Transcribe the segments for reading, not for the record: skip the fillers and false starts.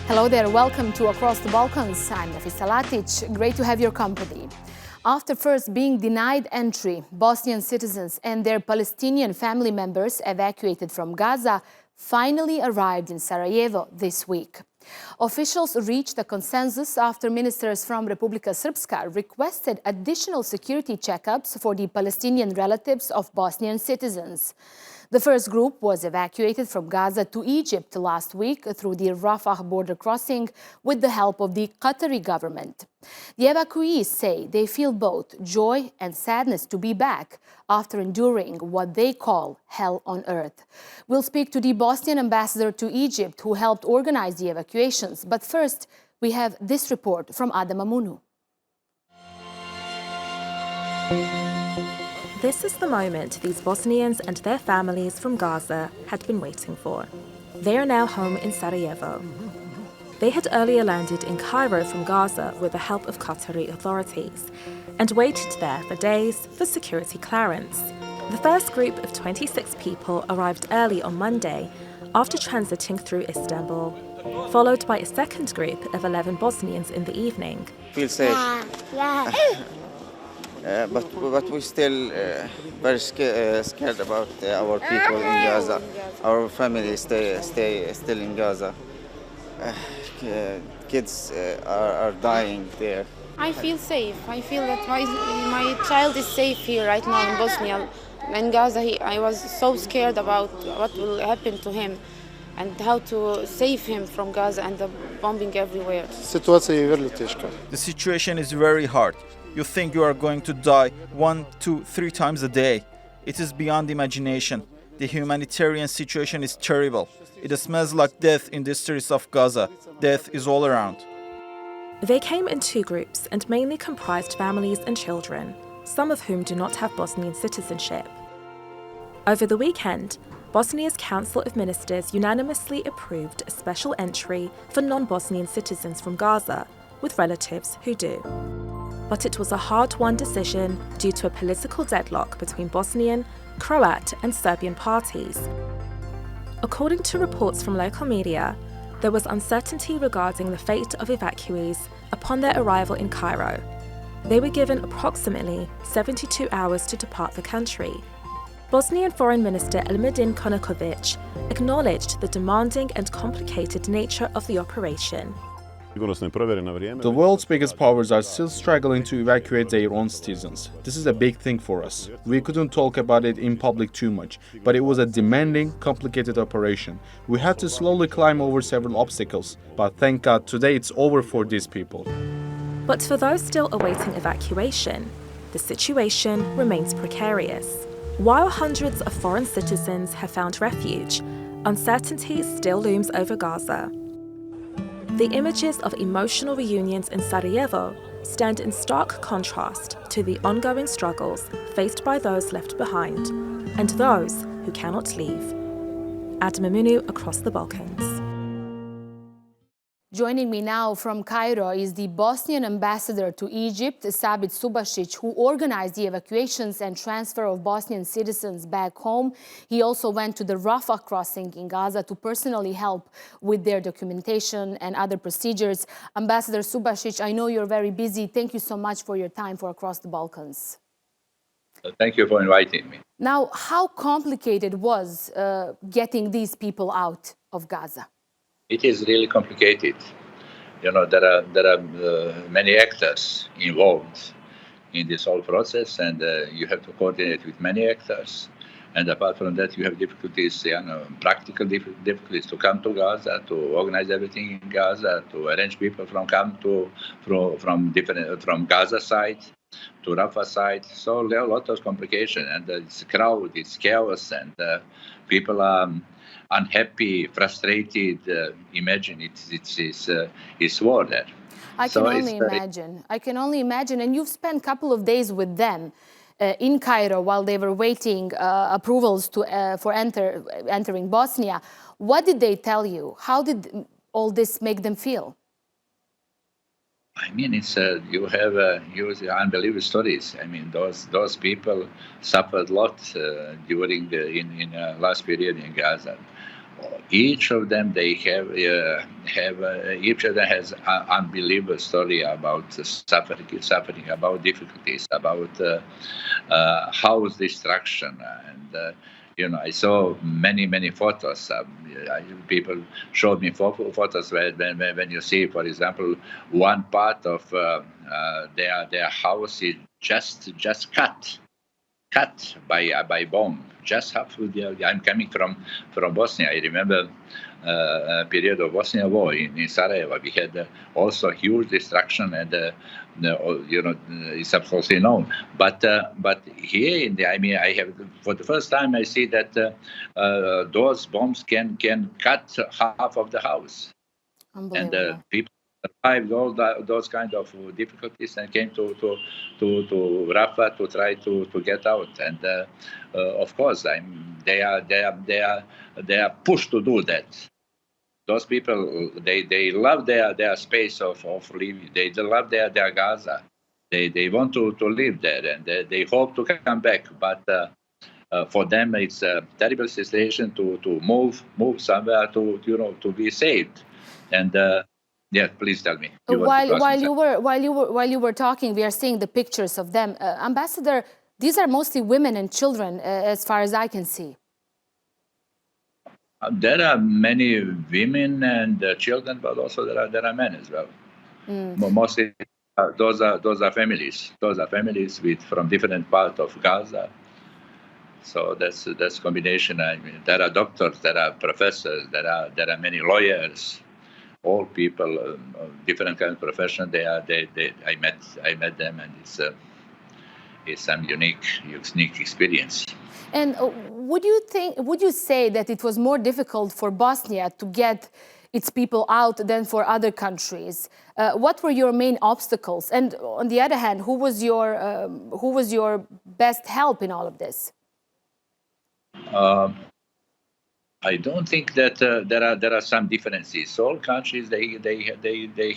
Hello there, welcome to Across the Balkans. I'm Nafisa Latic. Great to have your company. After first being denied entry, Bosnian citizens and their Palestinian family members evacuated from Gaza finally arrived in Sarajevo this week. Officials reached a consensus after ministers from Republika Srpska requested additional security checkups for the Palestinian relatives of Bosnian citizens. The first group was evacuated from Gaza to Egypt last week through the Rafah border crossing with the help of the Qatari government. The evacuees say they feel both joy and sadness to be back after enduring what they call hell on earth. We'll speak to the Bosnian ambassador to Egypt who helped organize the evacuations. But first, we have this report from Adam Amunu. This is the moment these Bosnians and their families from Gaza had been waiting for. They are now home in Sarajevo. They had earlier landed in Cairo from Gaza with the help of Qatari authorities and waited there for days for security clearance. The first group of 26 people arrived early on Monday after transiting through Istanbul, followed by a second group of 11 Bosnians in the evening. Feel safe. But we still very scared about our people in Gaza. Our family stay still in Gaza. Kids are dying there. I feel safe. I feel that my child is safe here right now in Bosnia. In Gaza, I was so scared about what will happen to him and how to save him from Gaza and the bombing everywhere. The situation is very hard. You think you are going to die 1, 2, 3 times a day. It is beyond imagination. The humanitarian situation is terrible. It smells like death in the streets of Gaza. Death is all around. They came in two groups and mainly comprised families and children, some of whom do not have Bosnian citizenship. Over the weekend, Bosnia's Council of Ministers unanimously approved a special entry for non-Bosnian citizens from Gaza, with relatives who do. But it was a hard-won decision due to a political deadlock between Bosnian, Croat and Serbian parties. According to reports from local media, there was uncertainty regarding the fate of evacuees upon their arrival in Cairo. They were given approximately 72 hours to depart the country. Bosnian Foreign Minister Elmedin Konakovic acknowledged the demanding and complicated nature of the operation. The world's biggest powers are still struggling to evacuate their own citizens. This is a big thing for us. We couldn't talk about it in public too much, but it was a demanding, complicated operation. We had to slowly climb over several obstacles, but thank God today it's over for these people. But for those still awaiting evacuation, the situation remains precarious. While hundreds of foreign citizens have found refuge, uncertainty still looms over Gaza. The images of emotional reunions in Sarajevo stand in stark contrast to the ongoing struggles faced by those left behind and those who cannot leave. Adam Amunu, Across the Balkans. Joining me now from Cairo is the Bosnian ambassador to Egypt, Sabit Subasic, who organized the evacuations and transfer of Bosnian citizens back home. He also went to the Rafah crossing in Gaza to personally help with their documentation and other procedures. Ambassador Subasic, I know you're very busy. Thank you so much for your time for Across the Balkans. Thank you for inviting me. Now, how complicated was getting these people out of Gaza? It is really complicated. You know, there are many actors involved in this whole process, and you have to coordinate with many actors. And apart from that, you have difficulties, practical difficulties to come to Gaza, to organize everything in Gaza, to arrange people from Gaza side to Rafah side. So there are a lot of complications, and it's crowd, it's chaos, and people are unhappy, frustrated. Imagine it's war there. I can only imagine. And you've spent a couple of days with them in Cairo while they were waiting approvals for entering Bosnia. What did they tell you? How did all this make them feel? I mean, it's you have unbelievable stories. I mean, those people suffered a lot during in last period in Gaza. each of them each of them has an unbelievable story about suffering, about difficulties, about house destruction, and I saw many photos. People showed me photos when you see, for example, one part of their house is just cut by bomb. Just half of I'm coming from Bosnia. I remember a period of Bosnia war in Sarajevo. We had also huge destruction, and it's absolutely known. But here I have for the first time I see that those bombs can cut half of the house, and people survived all those kind of difficulties and came to Rafah to try to get out. And of course, they are pushed to do that. Those people, they love their space of living. They love their Gaza. They want to live there, and they hope to come back. But for them, it's a terrible situation to move somewhere to be saved. And yeah, please tell me. While you were talking, we are seeing the pictures of them. Ambassador, these are mostly women and children, as far as I can see. There are many women and children, but also there are men as well. Mostly, those are families. Those are families from different parts of Gaza. So that's combination. I mean, there are doctors, there are professors, there are many lawyers. All people, different kind of profession. I met them, and it's some unique experience. And would you say that it was more difficult for Bosnia to get its people out than for other countries? What were your main obstacles? And on the other hand, who was your best help in all of this? I don't think that there are some differences. All countries they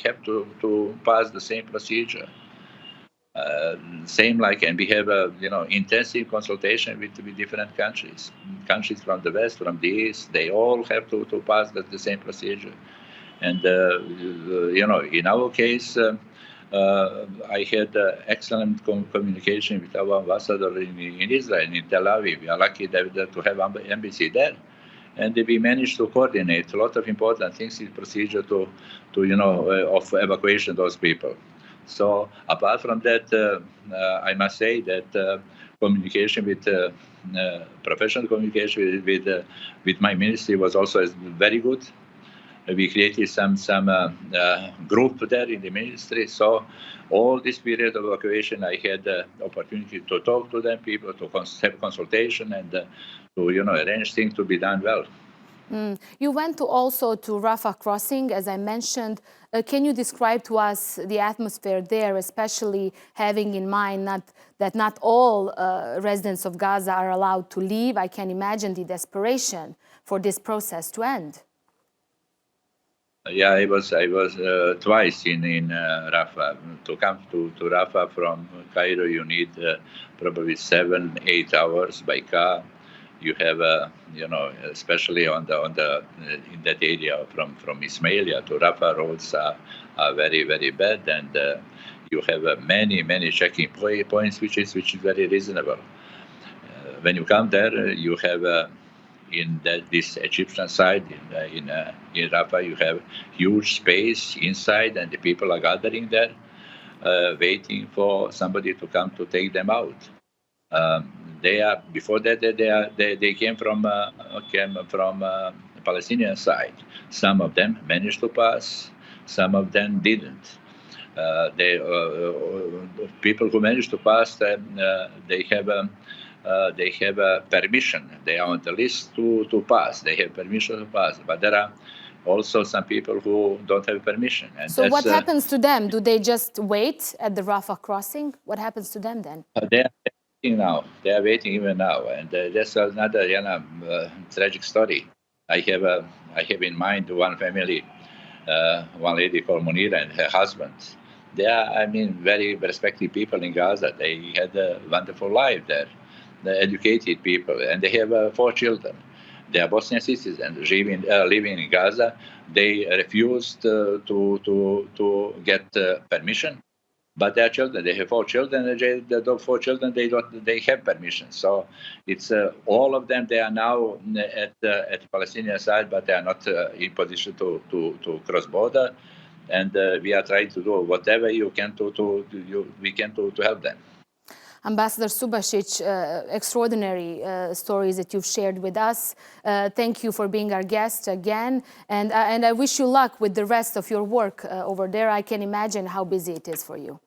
have to pass the same procedure, same and we have intensive consultation with different countries from the west, from the east. They all have to pass the same procedure, and in our case. I had excellent communication with our ambassador in Israel, in Tel Aviv. We are lucky to have an embassy there. And we managed to coordinate a lot of important things in procedure of evacuation those people. So apart from that, I must say that communication with professional communication with my ministry was also very good. We created some group there in the ministry. So all this period of evacuation, I had the opportunity to talk to them, people, to have consultation, and to arrange things to be done well. You went also to Rafah crossing, as I mentioned. Can you describe to us the atmosphere there, especially having in mind that not all residents of Gaza are allowed to leave? I can imagine the desperation for this process to end. Yeah, I was twice in Rafah. To come to Rafah from Cairo, you need probably 7-8 hours by car. You have especially in that area from Ismailia to Rafah, roads are very, very bad, and you have many checking points, which is very reasonable. When you come there, you have. In this Egyptian side, in Rafah, you have huge space inside, and the people are gathering there, waiting for somebody to come to take them out. Before that they came from Palestinian side. Some of them managed to pass, some of them didn't. People who managed to pass, they have a permission. They are on the list to pass. They have permission to pass. But there are also some people who don't have permission. And so what happens to them? Do they just wait at the Rafah crossing? What happens to them then? They are waiting now. They are waiting even now. And that's another tragic story. I have in mind one family, one lady called Munira and her husband. They are, very respected people in Gaza. They had a wonderful life there. The educated people, and they have 4 children. They are Bosnian citizens living in Gaza. They refused to get permission. But their children, they have 4 children. The 4 children, they have permission. So it's all of them. They are now at the Palestinian side, but they are not in position to cross border. And we are trying to do whatever we can to help them. Ambassador Subasic, extraordinary stories that you've shared with us. Thank you for being our guest again. And I wish you luck with the rest of your work over there. I can imagine how busy it is for you.